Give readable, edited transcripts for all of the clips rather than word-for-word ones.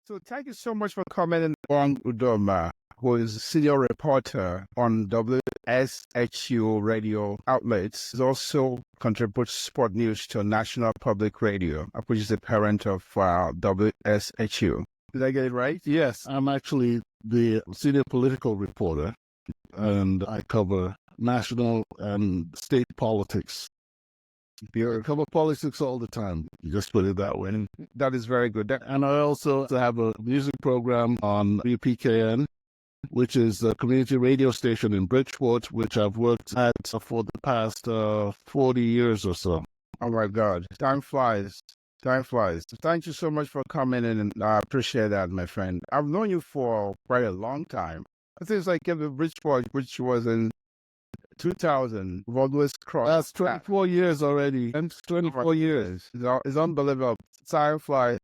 So thank you so much for coming in, Ebong Udoma, who is senior reporter on WSHU radio outlets. He also contributes sport news to National Public Radio, which is the parent of WSHU. Did I get it right? Yes, I'm actually the senior political reporter, and I cover national and state politics. I cover politics all the time, just put it that way. That is very good. And I also have a music program on WPKN, which is a community radio station in Bridgeport, which I've worked at for the past 40 years or so. Oh my God, time flies. Time flies. Thank you so much for coming in, and I appreciate that, my friend. I've known you for quite a long time. I think it's like Bridgeport, which was in 2000. We've always crossed. That's 24 years already. And 24 years. It's unbelievable. Time flies.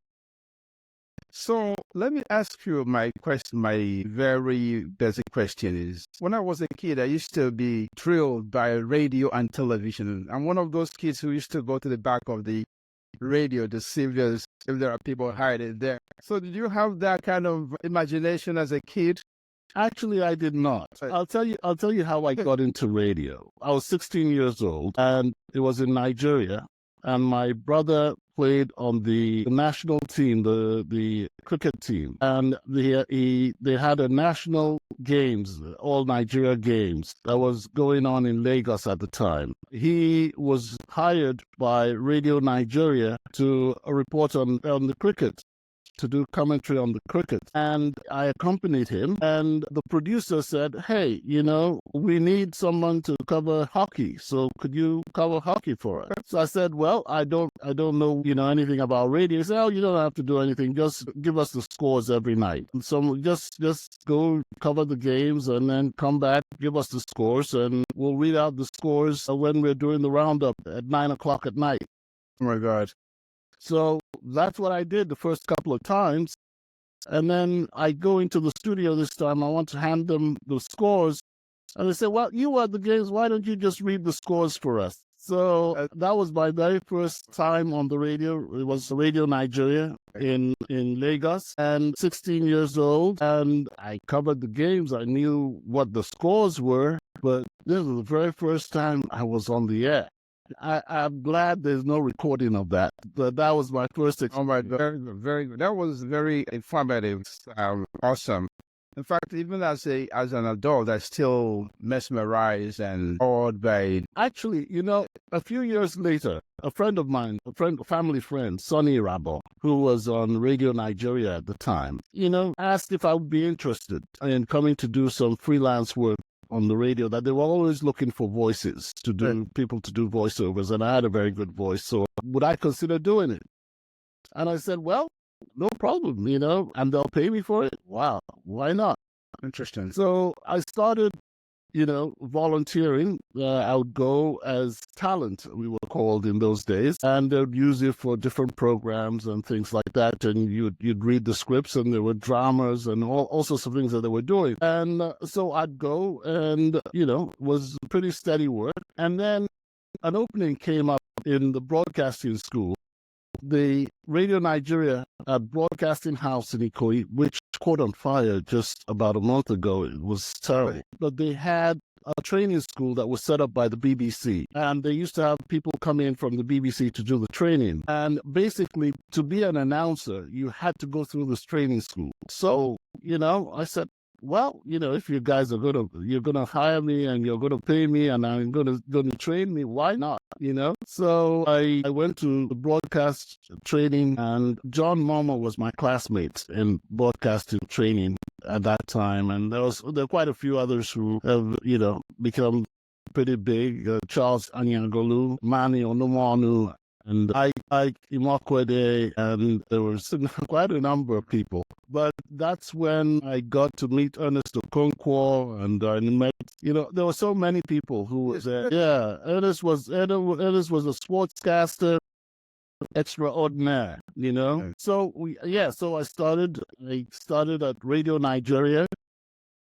So let me ask you my question. My very basic question is, when I was a kid, I used to be thrilled by radio and television. I'm one of those kids who used to go to the back of the radio to see if there are people hiding there. So did you have that kind of imagination as a kid? Actually, I did not. I'll tell you how I got into radio. I was 16 years old, and it was in Nigeria, and my brother played on the national team, the cricket team, and they had a national games, all Nigeria games that was going on in Lagos at the time. He was hired by Radio Nigeria to report on the cricket, to do commentary on the cricket. And I accompanied him, and the producer said, hey, we need someone to cover hockey. So could you cover hockey for us? So I said, well, I don't know, anything about radio. He said, oh, you don't have to do anything. Just give us the scores every night. And so just go cover the games and then come back, give us the scores, and we'll read out the scores when we're doing the roundup at 9:00 at night. Oh my God. So that's what I did the first couple of times. And then I go into the studio this time. I want to hand them the scores. And they said, well, you were at the games. Why don't you just read the scores for us? So that was my very first time on the radio. It was Radio Nigeria in Lagos, and 16 years old. And I covered the games. I knew what the scores were, but this was the very first time I was on the air. I'm glad there's no recording of that, but that was my first experience. Oh my God, very good, very good. That was very informative, awesome. In fact, even as an adult, I still mesmerized and awed by. Actually, a few years later, a friend of mine, a family friend, Sonny Rabo, who was on Radio Nigeria at the time, asked if I would be interested in coming to do some freelance work on the radio, that they were always looking for voices people to do voiceovers, and I had a very good voice, so would I consider doing it? And I said, well, no problem, and they'll pay me for it. Wow, why not? Interesting. So I started, volunteering. I would go as talent, we were called in those days, and they'd use it for different programs and things like that. And you'd read the scripts, and there were dramas and all sorts of things that they were doing. And so I'd go, and it was pretty steady work. And then an opening came up in the broadcasting school. The Radio Nigeria broadcasting house in Ikoyi, which caught on fire just about a month ago. It was terrible. But they had a training school that was set up by the BBC. And they used to have people come in from the BBC to do the training. And basically, to be an announcer, you had to go through this training school. So, I said, well, if you guys you're gonna hire me and you're gonna pay me and I'm gonna train me, why not? So I went to the broadcast training, and John Momo was my classmate in broadcasting training at that time, and there were quite a few others who have become pretty big. Charles Anyangolu, Mani Onomonu, and I Imokwede, and there was quite a number of people. But that's when I got to meet Ernest Okonkwo, and I met, there were so many people who was there. Yeah, Ernest was a sportscaster extraordinaire, So so I started at Radio Nigeria.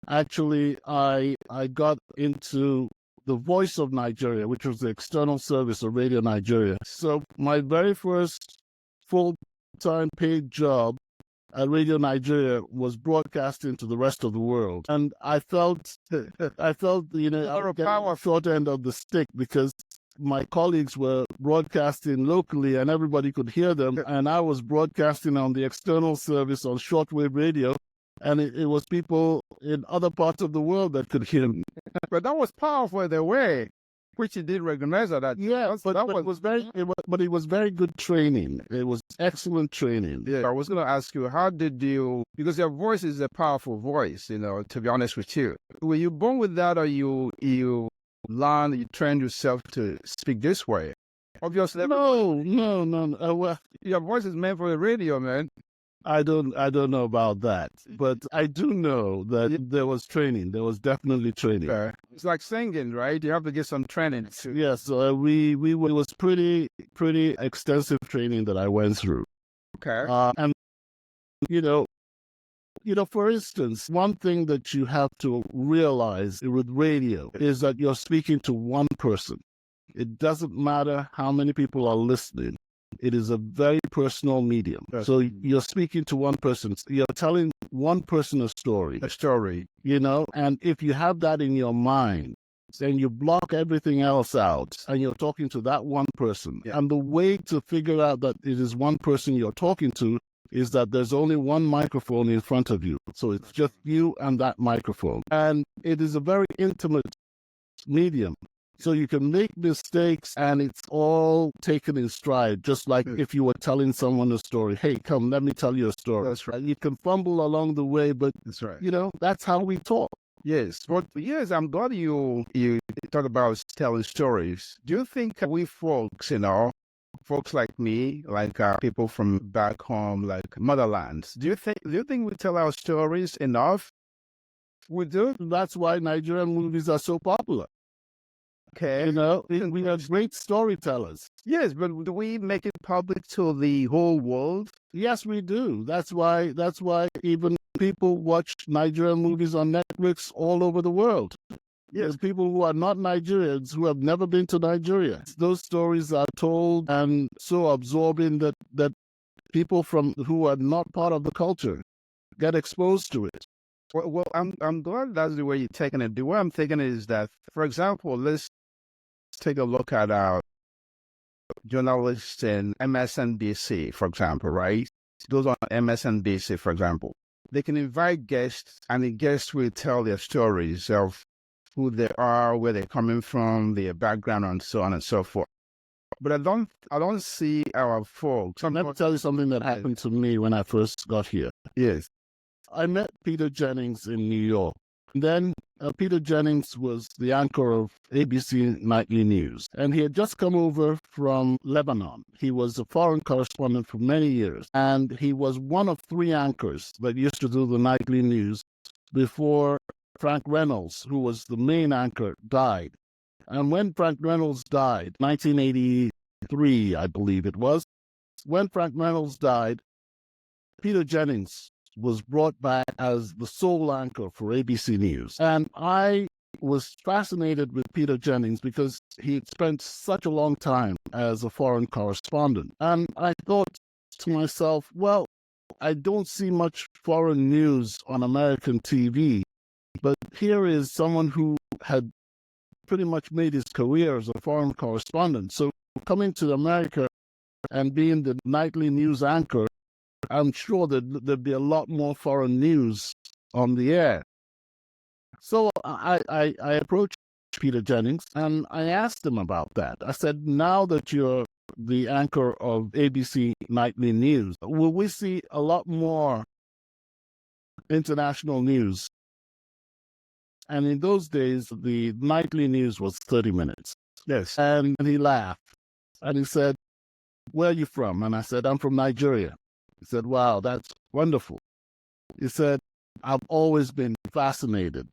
Actually, I got into the Voice of Nigeria, which was the external service of Radio Nigeria. So my very first full-time paid job Radio Nigeria was broadcasting to the rest of the world. And I felt, I was getting a short end of the stick because my colleagues were broadcasting locally and everybody could hear them. And I was broadcasting on the external service on shortwave radio. And it was people in other parts of the world that could hear me. But that was powerful the way, which he did recognize that. Yeah, but it was very good training. It was excellent training. Yeah, I was going to ask you, how did you, because your voice is a powerful voice, to be honest with you. Were you born with that, or you learned, you trained yourself to speak this way? Obviously. No. Well, your voice is meant for the radio, man. I don't know about that, but I do know that there was training. There was definitely training. Okay. It's like singing, right? You have to get some training too. Yes, it was pretty extensive training that I went through. Okay. And for instance, one thing that you have to realize with radio is that you're speaking to one person. It doesn't matter how many people are listening. It is a very personal medium. Yes. So you're speaking to one person. You're telling one person a story. And if you have that in your mind, then you block everything else out and you're talking to that one person. Yeah. And the way to figure out that it is one person you're talking to is that there's only one microphone in front of you. So it's just you and that microphone. And it is a very intimate medium. So you can make mistakes and it's all taken in stride, just like if you were telling someone a story. Hey, come, let me tell you a story. That's right. You can fumble along the way, but that's right. That's how we talk. Yes. But yes, I'm glad you talk about telling stories. Do you think we folks, folks like me, like people from back home, like motherlands, do you think we tell our stories enough? We do. That's why Nigerian movies are so popular. Okay. We are great storytellers. Yes, but do we make it public to the whole world? Yes, we do. That's why even people watch Nigerian movies on Netflix all over the world. Yes. There's people who are not Nigerians who have never been to Nigeria. Those stories are told and so absorbing that people who are not part of the culture get exposed to it. Well, I'm glad that's the way you're taking it. The way I'm thinking is that, for example, let's take a look at our journalists in MSNBC, for example, right? Those on MSNBC, for example, they can invite guests, and the guests will tell their stories of who they are, where they're coming from, their background, and so on and so forth. But I don't see our folks. Let me tell you something that happened to me when I first got here. Yes. I met Peter Jennings in New York. Then Peter Jennings was the anchor of ABC Nightly News, and he had just come over from Lebanon. He was a foreign correspondent for many years, and he was one of 3 anchors that used to do the nightly news before Frank Reynolds, who was the main anchor, died. And when Frank Reynolds died, 1983, I believe it was, when Frank Reynolds died, Peter Jennings was brought back as the sole anchor for ABC News. And I was fascinated with Peter Jennings because he spent such a long time as a foreign correspondent. And I thought to myself, well, I don't see much foreign news on American TV, but here is someone who had pretty much made his career as a foreign correspondent. So coming to America and being the nightly news anchor, I'm sure that there'd be a lot more foreign news on the air. So I approached Peter Jennings and I asked him about that. I said, now that you're the anchor of ABC Nightly News, will we see a lot more international news? And in those days, the nightly news was 30 minutes. Yes. And he laughed and he said, where are you from? And I said, I'm from Nigeria. He said, wow, that's wonderful. He said, I've always been fascinated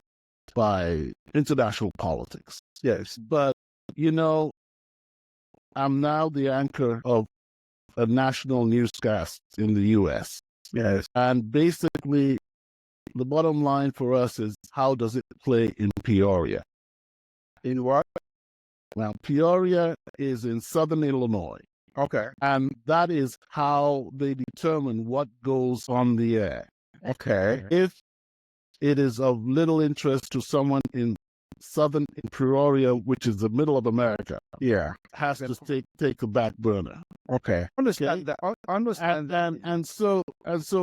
by international politics. Yes. But, I'm now the anchor of a national newscast in the U.S. Yes. And basically, the bottom line for us is, how does it play in Peoria? In what? Well, Peoria is in southern Illinois. Okay. And that is how they determine what goes on the air. Okay. If it is of little interest to someone in Peoria, which is the middle of America, Yeah. has to take a back burner. Okay. Understand that. Understand that. And so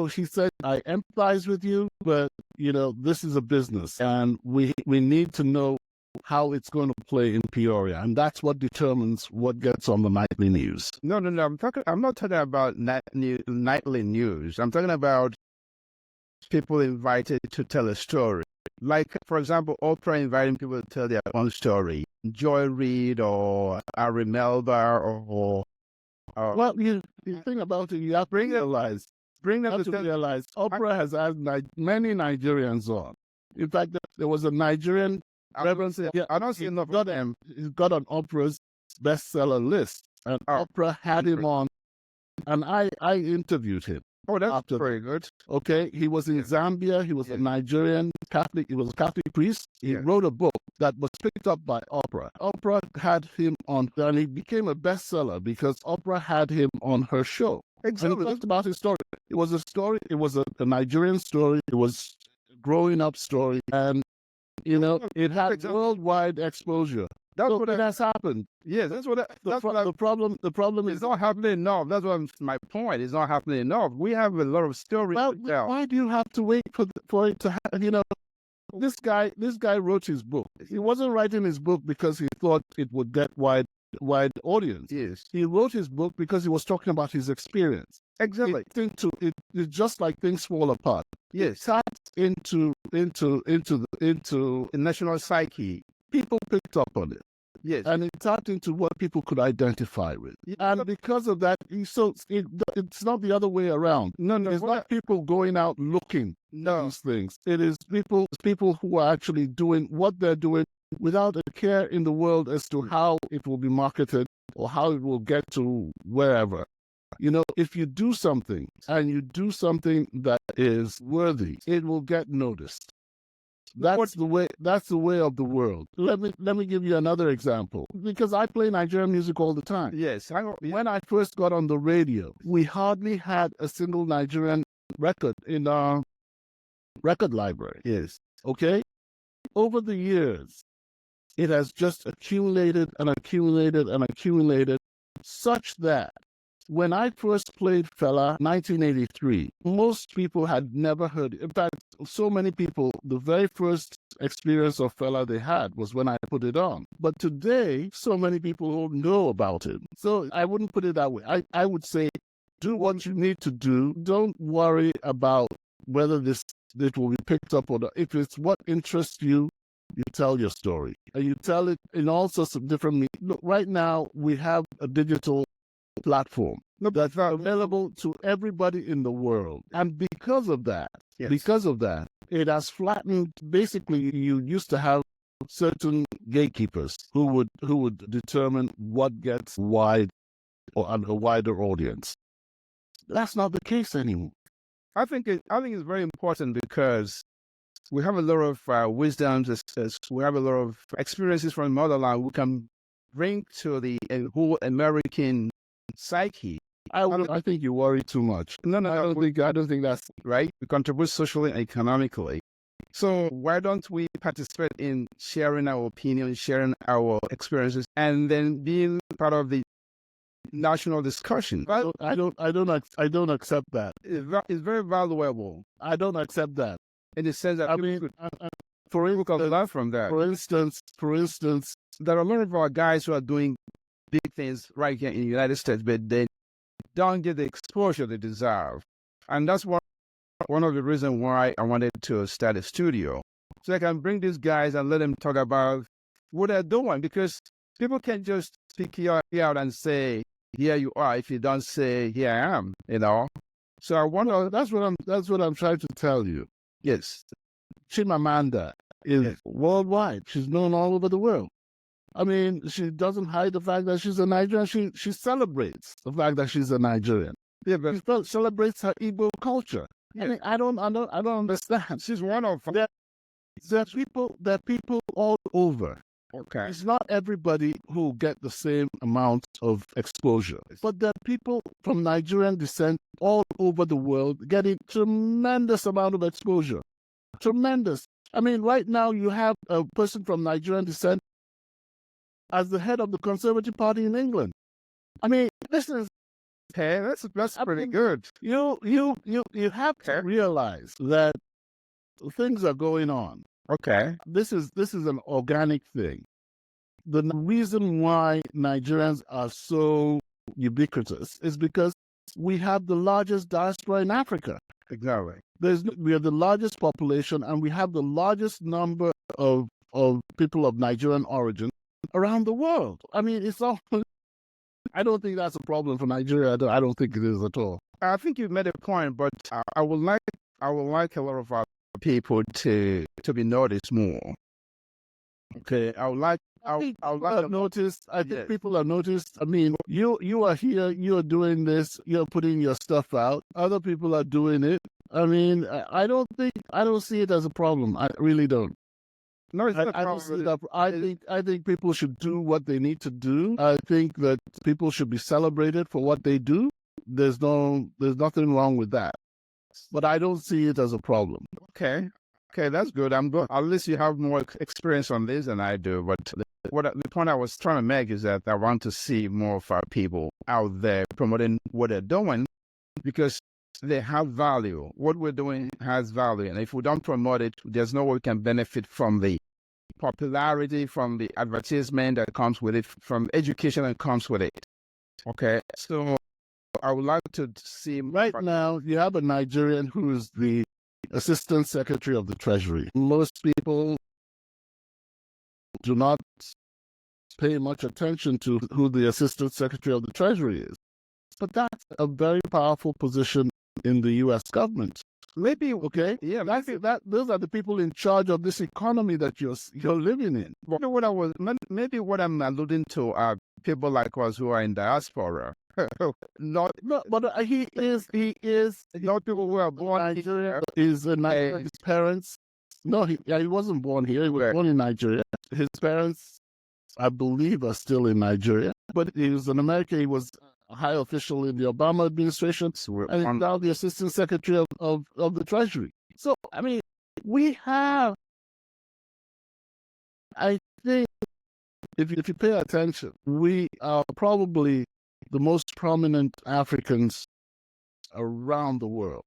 he said, I empathize with you, but this is a business, and we need to know how it's going to play in Peoria, and that's what determines what gets on the nightly news. No. I'm not talking about nightly news. I'm talking about people invited to tell a story. Like, for example, Oprah inviting people to tell their own story. Joy Reid or Ari Melba or well, the thing about it, you have to realize, Oprah has had many Nigerians on. In fact, there was a Nigerian reverend. I don't see enough of them. He got on Oprah's bestseller list, and Oprah had him on, and I interviewed him. Oh, that's very good. Okay, he was in Zambia. He was a Nigerian Catholic. He was a Catholic priest. He wrote a book that was picked up by Oprah. Oprah had him on, and he became a bestseller because Oprah had him on her show. Exactly. And he talked about his story. It was a story. It was a Nigerian story. It was a growing up story, and it had worldwide exposure. That's what has happened. Yes, that's what. The problem. The problem is it's not happening enough. That's what my point. It's not happening enough. We have a lot of stories. Well, why do you have to wait for it to happen? This guy wrote his book. He wasn't writing his book because he thought it would get wide audience. Yes, he wrote his book because he was talking about his experience. Exactly. It's just like things fall apart. Yes, it tapped into the national psyche. People picked up on it. Yes. And it tapped into what people could identify with. Yeah. And because of that, it's not the other way around. No. It's not people going out looking at these things. It is people who are actually doing what they're doing without a care in the world as to how it will be marketed or how it will get to wherever. If you do something and you do something that is worthy, it will get noticed. That's the way of the world. Let me give you another example, because I play Nigerian music all the time. Yes. When I first got on the radio, we hardly had a single Nigerian record in our record library. Yes. Okay? Over the years, it has just accumulated and accumulated and accumulated, such that when I first played Fela, 1983, most people had never heard it. In fact, so many people, the very first experience of Fela they had was when I put it on. But today, so many people don't know about it. So I wouldn't put it that way. I would say, do what you need to do. Don't worry about whether it will be picked up or not. If it's what interests you, you tell your story. And you tell it in all sorts of different means. Look, right now, we have a digital platform that's available to everybody in the world, and because of that, it has flattened. Basically, you used to have certain gatekeepers who would determine what gets wide or a wider audience. That's not the case anymore. I think it's very important because we have a lot of wisdoms. We have a lot of experiences from motherland we can bring to the whole American psyche. I think you worry too much. No. I don't think that's right. We contribute socially and economically. So why don't we participate in sharing our opinions, sharing our experiences, and then being part of the national discussion? I don't accept that. It's very valuable. I don't accept that. In the sense that people can learn from that. For instance, there are a lot of our guys who are doing big things right here in the United States, but they don't get the exposure they deserve. And that's one of the reasons why I wanted to start a studio. So I can bring these guys and let them talk about what they're doing, because people can't just pick you out and say, here you are, if you don't say, here I am, So I wonder, that's what I'm trying to tell you. Yes. Chimamanda is worldwide. She's known all over the world. I mean, she doesn't hide the fact that she's a Nigerian. She celebrates the fact that she's a Nigerian. Yeah, but she celebrates her Igbo culture. Yeah. I mean, I don't understand. She's one of there are people all over, Okay. It's not everybody who get the same amount of exposure, but there are people from Nigerian descent all over the world getting tremendous amount of exposure. Tremendous. I mean, right now you have a person from Nigerian descent as the head of the Conservative Party in England. I mean, this is Okay, that's pretty good. you have to realize that things are going on. Okay. This is an organic thing. The reason why Nigerians are so ubiquitous is because we have the largest diaspora in Africa. Exactly. We are the largest population, and we have the largest number of people of Nigerian origin around the world. I mean, it's all. I don't think that's a problem for Nigeria. I don't think it is at all. I think you made a point, but I would like a lot of our people to be noticed more. Okay, I would like. I would like to notice. I think people are noticed. I mean, you are here. You are doing this. You're putting your stuff out. Other people are doing it. I mean, I don't see it as a problem. I really don't. No, it's not a I don't see problem. that. I think people should do what they need to do. I think that people should be celebrated for what they do. There's nothing wrong with that. But I don't see it as a problem. Okay, that's good. I'm good. At least you have more experience on this than I do. But the point I was trying to make is that I want to see more of our people out there promoting what they're doing, because they have value. What we're doing has value, and if we don't promote it, there's no way we can benefit from the popularity, from the advertisement that comes with it, from education that comes with it. Okay, so I would like to see right now. You have a Nigerian who is the Assistant Secretary of the Treasury. Most people do not pay much attention to who the Assistant Secretary of the Treasury is, but that's a very powerful position in the U.S. government. Maybe okay. Yeah, those are the people in charge of this economy that you're living in. Maybe what I'm alluding to are people like us who are in diaspora. Not he is not people who are born in Nigeria. His parents. No, he wasn't born here. He was born in Nigeria. His parents, I believe, are still in Nigeria. But he was in America. He was a high official in the Obama administration, and he's now the Assistant Secretary of the Treasury. So, I mean, I think, if you pay attention, we are probably the most prominent Africans around the world.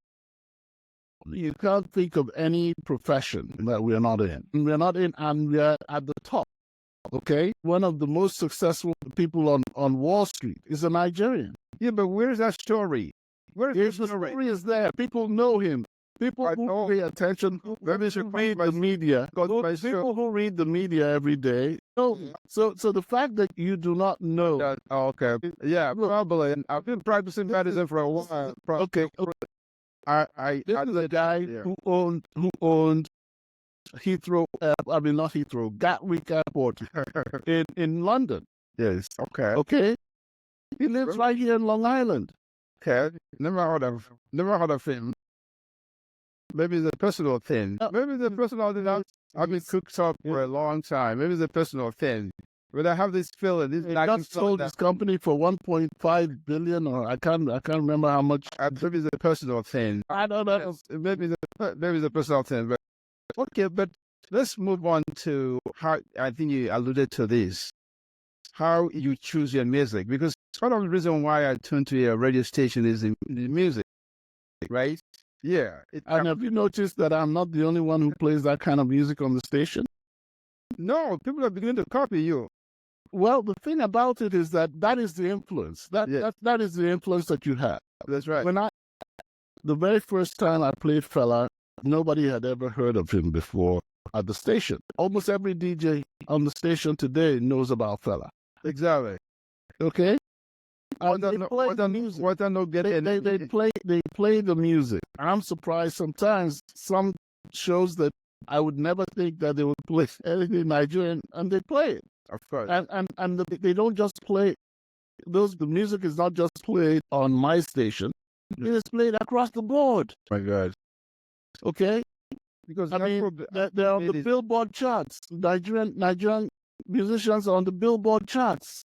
You can't think of any profession that we're not in. We're not in, and we're at the top. Okay? One of the most successful people on Wall Street is a Nigerian. Yeah, but where's that story? The story is there. People know him. People who pay attention, maybe should read the media. People who read the media every day. So the fact that you do not know. Okay. Yeah, probably. I've been practicing medicine for a while. Okay. This is a guy who owned Heathrow, not Heathrow, Gatwick Airport in London. Yes. Okay. Okay. He lives right here in Long Island. Okay. Never heard of him. Maybe it's a personal thing. Maybe it's a personal thing. I've been cooked up for a long time. Maybe it's a personal thing. But I have this feeling. He just sold his company for $1.5 billion, or I can't remember how much. Maybe it's a personal thing. I don't know. Maybe it's a personal thing. But okay, but let's move on to how, I think you alluded to this, how you choose your music, because part of the reason why I tune to your radio station is the music, right? Yeah. And have you noticed that I'm not the only one who plays that kind of music on the station? No, people are beginning to copy you. Well, the thing about it is that is the influence. That is the influence that you have. That's right. The very first time I played Fela, nobody had ever heard of him before at the station. Almost every DJ on the station today knows about Fela. Exactly. Okay? They play the music. I'm surprised sometimes some shows that I would never think that they would play anything Nigerian, and they play it. Of course. And they don't just play the music is not just played on my station. It is played across the board. My God. Okay? Because they're on the Billboard charts. Nigerian musicians on the Billboard charts.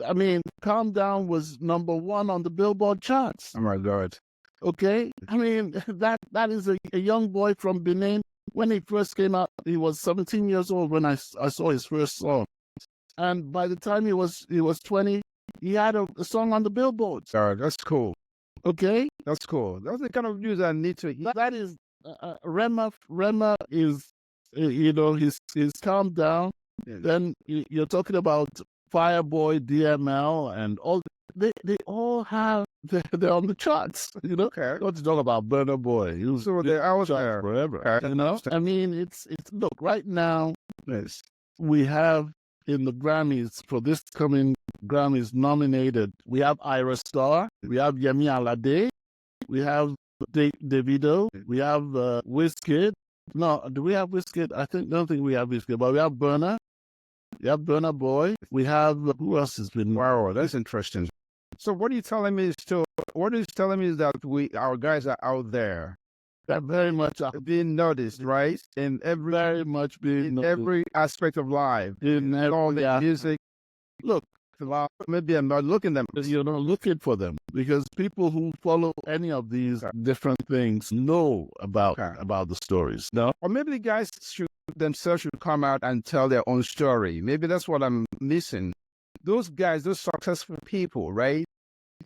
I mean, Calm Down was #1 on the Billboard charts. Oh my God. Okay? I mean, that is a young boy from Benin. When he first came out, he was 17 years old when I saw his first song. And by the time he was 20, he had a song on the Billboard. God, that's cool. Okay? That's cool. That's the kind of news I need to hear. That is, Rema is, he's Calmed Down. Yes. Then you're talking about Fireboy, DML, and all. They all have, they're on the charts, Okay. Not to talk about Burna Boy. So they're out there forever. Okay. I mean, it's look, right now, Yes. we have in the Grammys, for this coming Grammys nominated, we have Ira Star, we have Yemi Alade, we have Davido, we have Wizkid. No, do we have Wizkid? Don't think we have Wizkid, but we have Burna. We have Burna Boy. We have, who else has been? Wow, that's interesting. So what are you telling me is that our guys are out there. That very much being noticed, right? In every very much being noticed. Every aspect of life. In all the music. Look, maybe I'm not looking them. You're not looking for them because people who follow any of these different things know about the stories. No, or maybe the guys themselves should come out and tell their own story. Maybe that's what I'm missing. Those guys, those successful people, right?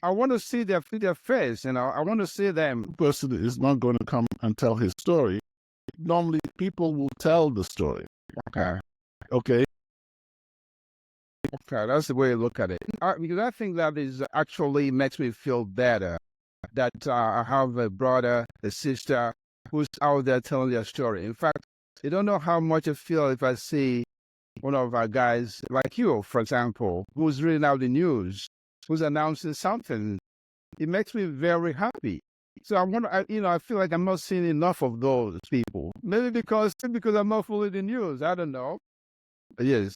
I want to see their face. I want to see them. The person is not going to come and tell his story. Normally, people will tell the story. Okay. Okay, that's the way I look at it. Because I think that is actually makes me feel better that I have a brother, a sister who's out there telling their story. In fact, you don't know how much I feel if I see one of our guys, like you, for example, who's reading out the news, who's announcing something. It makes me very happy. So I feel like I'm not seeing enough of those people. Maybe because I'm not following the news. I don't know. But yes.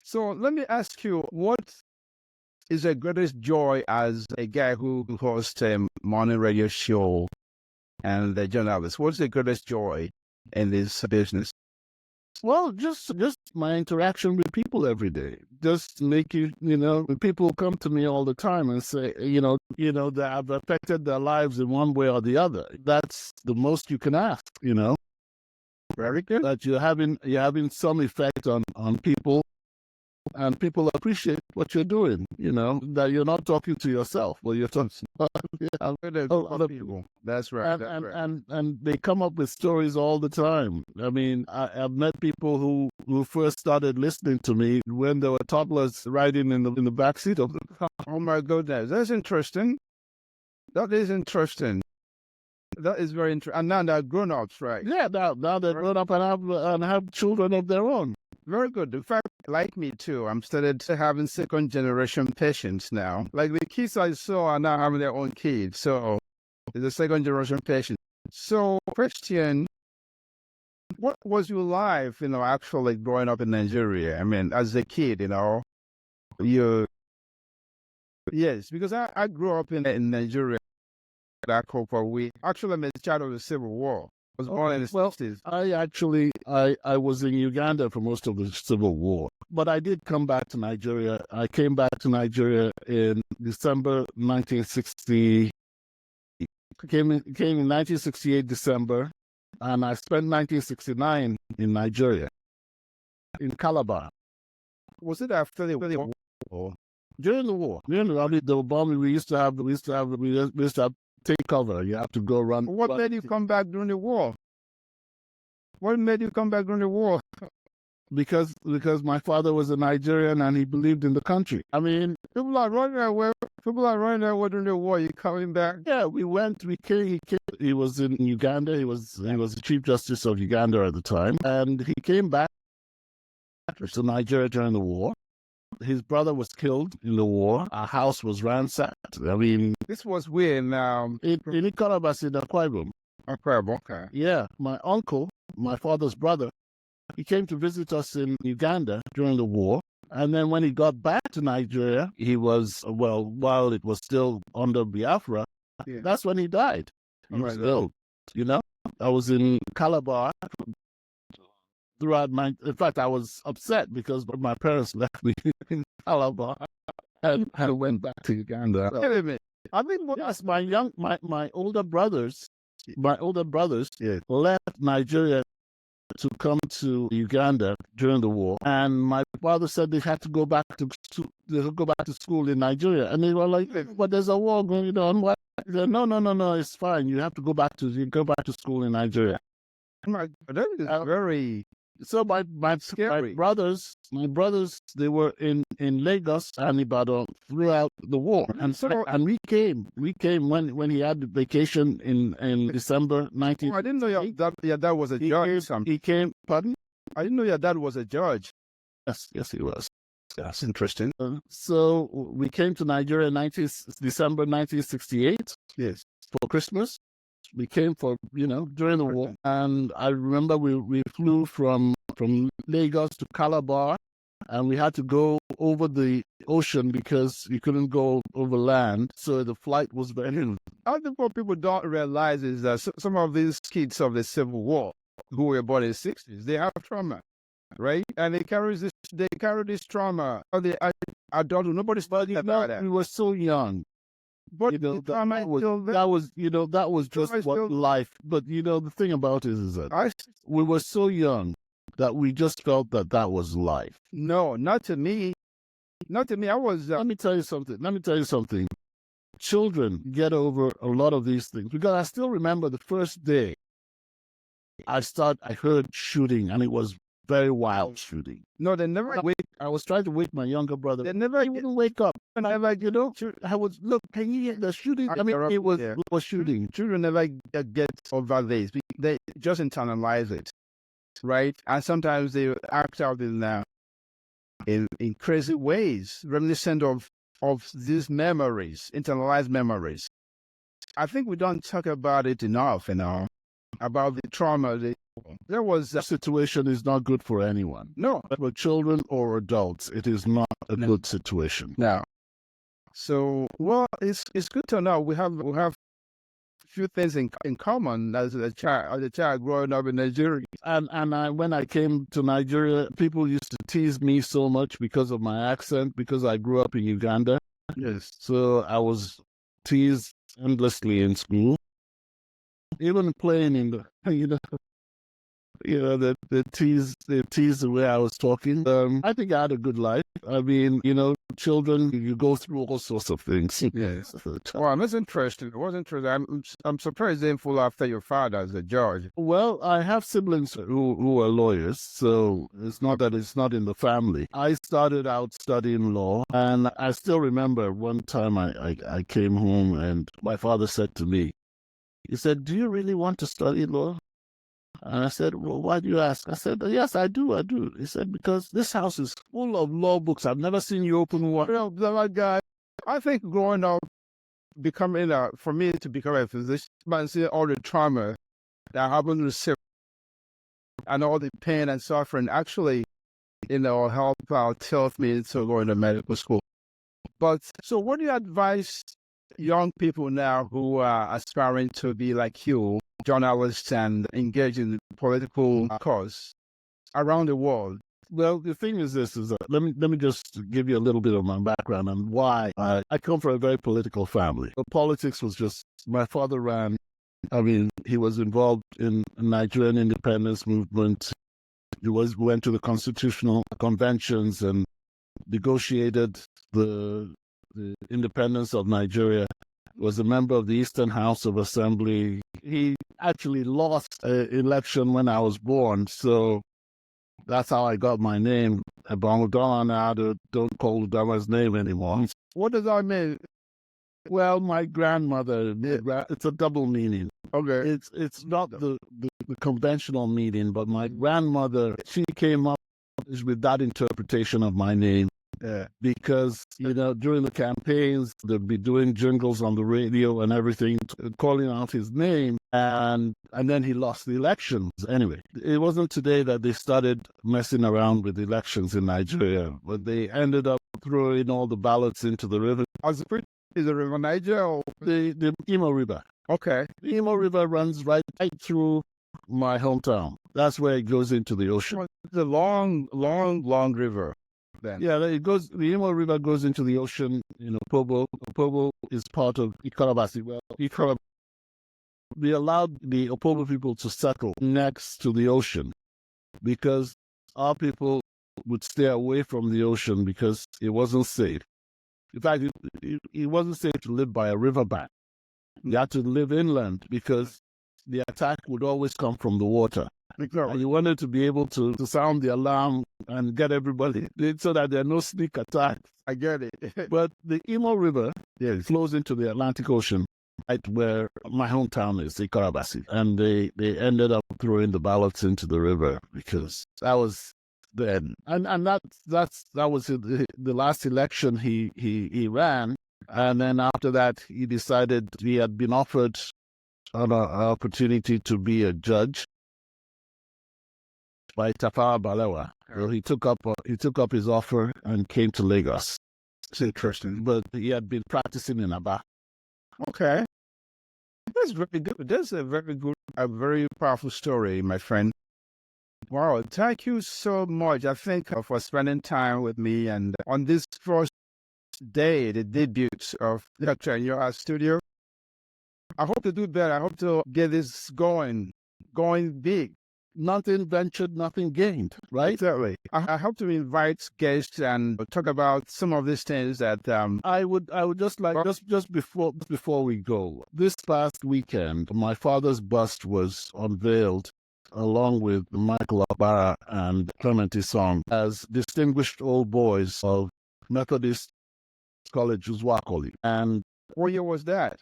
So let me ask you, what is the greatest joy as a guy who hosts a morning radio show and a journalist? What's the greatest joy in this business? Well, just my interaction with people every day. Just make when people come to me all the time and say, that I've affected their lives in one way or the other. That's the most you can ask, Very good. That you're having some effect on people. And people appreciate what you're doing, that you're not talking to yourself, but you're talking to other people. That's right. And they come up with stories all the time. I mean, I've met people who first started listening to me when they were toddlers riding in the backseat of the car. Oh my goodness, that's interesting. That is interesting. That is very interesting. And now they're grown-ups, right? Yeah, now they're grown up and have children of their own. Very good. In fact, like me too, I'm started having second-generation patients now. Like the kids I saw are now having their own kids. So it's a second-generation patient. So, question, what was your life, actually growing up in Nigeria? I mean, as a kid, Yes, because I grew up in Nigeria. Actually, I'm a child of the Civil War. I was born in the 60s. I was in Uganda for most of the Civil War, but I did come back to Nigeria. I came back to Nigeria in December 1960. Came in 1968 December, and I spent 1969 in Nigeria, in Calabar. Was it after the war? During the war, during the bombing, we used to have take cover. You have to go run. What made you come back during the war? Because my father was a Nigerian and he believed in the country. I mean, people are running away during the war. You coming back? Yeah, we came. He was in Uganda. He was the Chief Justice of Uganda at the time, and he came back to Nigeria during the war. His brother was killed in the war. Our house was ransacked. I mean, this was weird. Now in Ikorabas in Akwa Ibom. Okay. Yeah, my uncle, my father's brother, he came to visit us in Uganda during the war. And then when he got back to Nigeria, he was, while it was still under Biafra, that's when he died. He was ill, I was in Calabar. throughout in fact, I was upset because my parents left me in Calabar and I went back to Uganda. Wait a minute. I think Yes, my older brothers, yeah. left Nigeria to come to Uganda during the war, and my father said they had to go back to school in Nigeria, and they were like, "But there's a war going on." Why? He said, no, it's fine. You have to go back to school in Nigeria. My, that is very So my scary. brothers, they were in Lagos and Ibadan throughout the war, and we came when he had the vacation in December 19. I didn't know your dad was a judge. He came. Pardon? I didn't know your dad was a judge. Yes, he was. That's interesting. So we came to Nigeria December 1968. Yes. For Christmas. We came for, during the war. And I remember we flew from Lagos to Calabar, and we had to go over the ocean because you couldn't go over land. So the flight was very... I think what people don't realize is that some of these kids of the Civil War who were born in the 60s, they have trauma, right? And they carry this trauma. Nobody's talking about that. We were so young. But that was just what life. But the thing about it is that we were so young that we just felt that was life. No, not to me. Not to me. I was. Let me tell you something. Children get over a lot of these things because I still remember the first day I heard shooting, and it was very wild shooting. No, they never wake. I was trying to wake my younger brother. They never. He wouldn't wake up. And I was, look, can you hear the shooting? I mean, it was shooting. Children never get over this. They just internalize it, right? And sometimes they act out in crazy ways, reminiscent of these memories, internalized memories. I think we don't talk about it enough, about the trauma. There was a situation is not good for anyone. No, for children or adults, it is not a good situation. No. So, well, it's good to know we have a few things in common as a child growing up in Nigeria. And when I came to Nigeria, people used to tease me so much because of my accent, because I grew up in Uganda. Yes. So I was teased endlessly in school, even playing in the, they teased the way I was talking. I think I had a good life. I mean, children, you go through all sorts of things. Yes. Well, that's interesting. It was interesting. I'm surprised they didn't follow after your father as a judge. Well, I have siblings who are lawyers, so it's not that it's not in the family. I started out studying law, and I still remember one time I came home and my father said to me, he said, "Do you really want to study law?" And I said, "Well, why do you ask?" I said, "Yes, I do. He said, "Because this house is full of law books. I've never seen you open one." Guy, I think growing up, for me to become a physician, and see all the trauma that happened to and all the pain and suffering actually, helped tilt me into going to medical school. But so what do you advise young people now who are aspiring to be like you, journalists, and engage in the political cause around the world? Well, the thing is this, is that let me just give you a little bit of my background and why. I come from a very political family. Politics was just, my father he was involved in the Nigerian independence movement. He went to the constitutional conventions and negotiated the independence of Nigeria. Was a member of the Eastern House of Assembly. He actually lost an election when I was born, so that's how I got my name, Ebong Udoma. Now don't call Udoma's name anymore. What does that mean? Well, my grandmother, it's a double meaning. Okay. It's not the conventional meaning, but my grandmother, she came up with that interpretation of my name. Because, during the campaigns, they'd be doing jingles on the radio and everything, calling out his name, and then he lost the elections. Anyway, it wasn't today that they started messing around with elections in Nigeria, but they ended up throwing all the ballots into the river. Is the river Niger or the Imo River? Okay. The Imo River runs right through my hometown. That's where it goes into the ocean. It's a long, long, long river. Then. Yeah, it goes. The Imo River goes into the ocean. Opobo. Opobo is part of Ikorabasi. Well, we allowed the Opobo people to settle next to the ocean because our people would stay away from the ocean because it wasn't safe. In fact, it wasn't safe to live by a riverbank. You had to live inland because the attack would always come from the water. And you wanted to be able to sound the alarm and get everybody so that there are no sneak attacks. I get it. But the Imo River flows into the Atlantic Ocean, right where my hometown is, Ikorabasi. And they ended up throwing the ballots into the river because that was then. And that was the last election he ran. And then after that, he decided he had been offered an opportunity to be a judge by Tafawa Balewa. So he took up his offer and came to Lagos. It's interesting. But he had been practicing in Aba. Okay. That's very good. That's a very powerful story, my friend. Wow, thank you so much. I think for spending time with me and on this first day, the debut of Dr. Anyoha Studio. I hope to do better. I hope to get this going big. Nothing ventured, nothing gained, right? Exactly. I hope to invite guests and talk about some of these things that I would just like just before we go. This past weekend, my father's bust was unveiled along with Michael Obara and Clement Song as distinguished old boys of Methodist College Uzwakoli. And what year was that?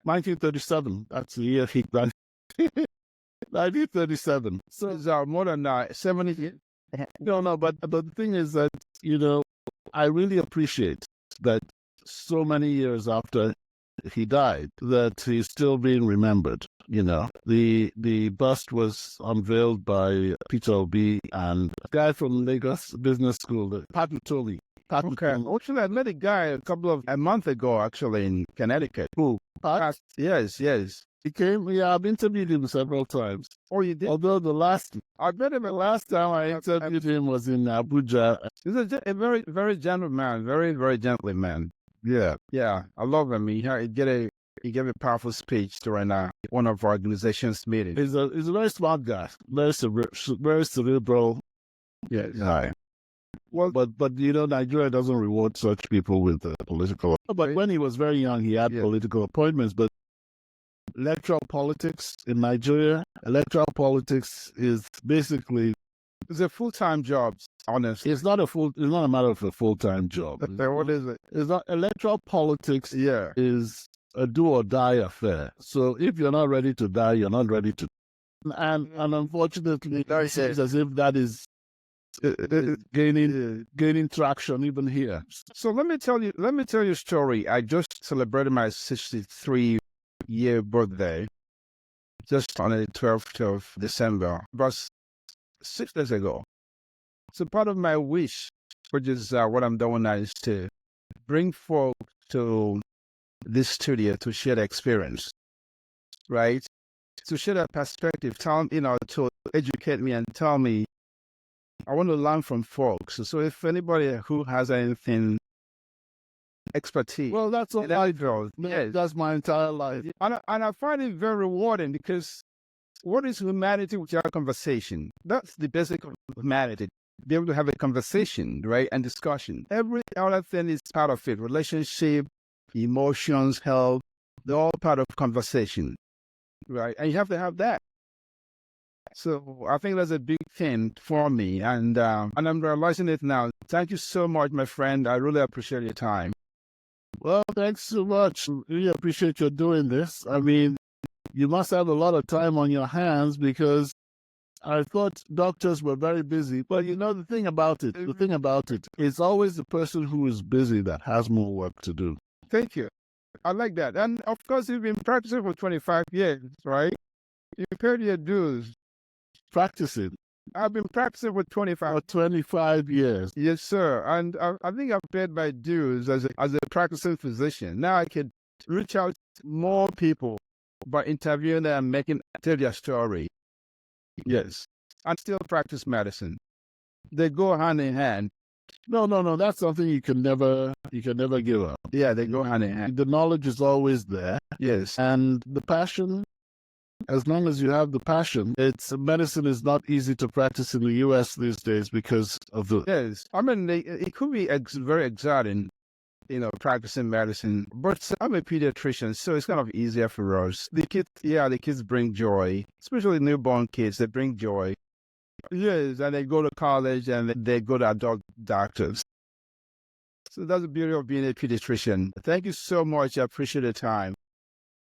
1937. That's the year he graduated. 1937. So it's more than 70 years. No, but the thing is that, I really appreciate that so many years after he died, that he's still being remembered. The bust was unveiled by Peter Obi and a guy from Lagos Business School, Pat Utoli. Okay. Actually, I met a guy a month ago, actually, in Connecticut. Who? Pat? Yes. He came, I've interviewed him several times. Oh, you did? Although the last time I interviewed him was in Abuja. He's a very, very gentle man, very, very gentle man. Yeah. I love him. He gave a powerful speech during one of our organization's meetings. He's a very smart guy, very cerebral. Yeah. Well, but Nigeria doesn't reward such people with political. But when he was very young, he had political appointments. But electoral politics in Nigeria, is basically it's a full-time job. Honestly, it's not a matter of a full-time job. What is it? It's not electoral politics. Yeah, is a do or die affair. So if you're not ready to die, you're not ready to. And unfortunately, it seems as if that is gaining traction even here. So let me tell you a story. I just celebrated my 63-year birthday just on the 12th of December, about 6 days ago. So part of my wish, which is what I'm doing now, is to bring folk to this studio to share the experience, right? To share that perspective, to educate me and tell me. I want to learn from folks. So if anybody who has anything expertise. Well, that's all I do. Yes. That's my entire life. And I find it very rewarding because what is humanity without conversation? That's the basic of humanity. Be able to have a conversation, right? And discussion. Every other thing is part of it. Relationship, emotions, health, they're all part of conversation, right? And you have to have that. So I think that's a big thing for me, and I'm realizing it now. Thank you so much, my friend. I really appreciate your time. Well, thanks so much. Really appreciate you doing this. I mean, you must have a lot of time on your hands because I thought doctors were very busy. But the thing about it, it's always the person who is busy that has more work to do. Thank you. I like that. And of course, you've been practicing for 25 years, right? You paid your dues. Practicing. I've been practicing for 25 years. Yes, sir. And I think I've paid my dues as a practicing physician. Now I can reach out to more people by interviewing them, tell their story. Yes. And still practice medicine. They go hand in hand. No. That's something you can never give up. Yeah, they go hand in hand. The knowledge is always there. Yes. And the passion, as long as you have the passion, medicine is not easy to practice in the U.S. these days because of the... Yes. I mean, it could be very exciting, practicing medicine. But I'm a pediatrician, so it's kind of easier for us. The kids bring joy, especially newborn kids. They bring joy. Yes, and they go to college and they go to adult doctors. So that's the beauty of being a pediatrician. Thank you so much. I appreciate the time.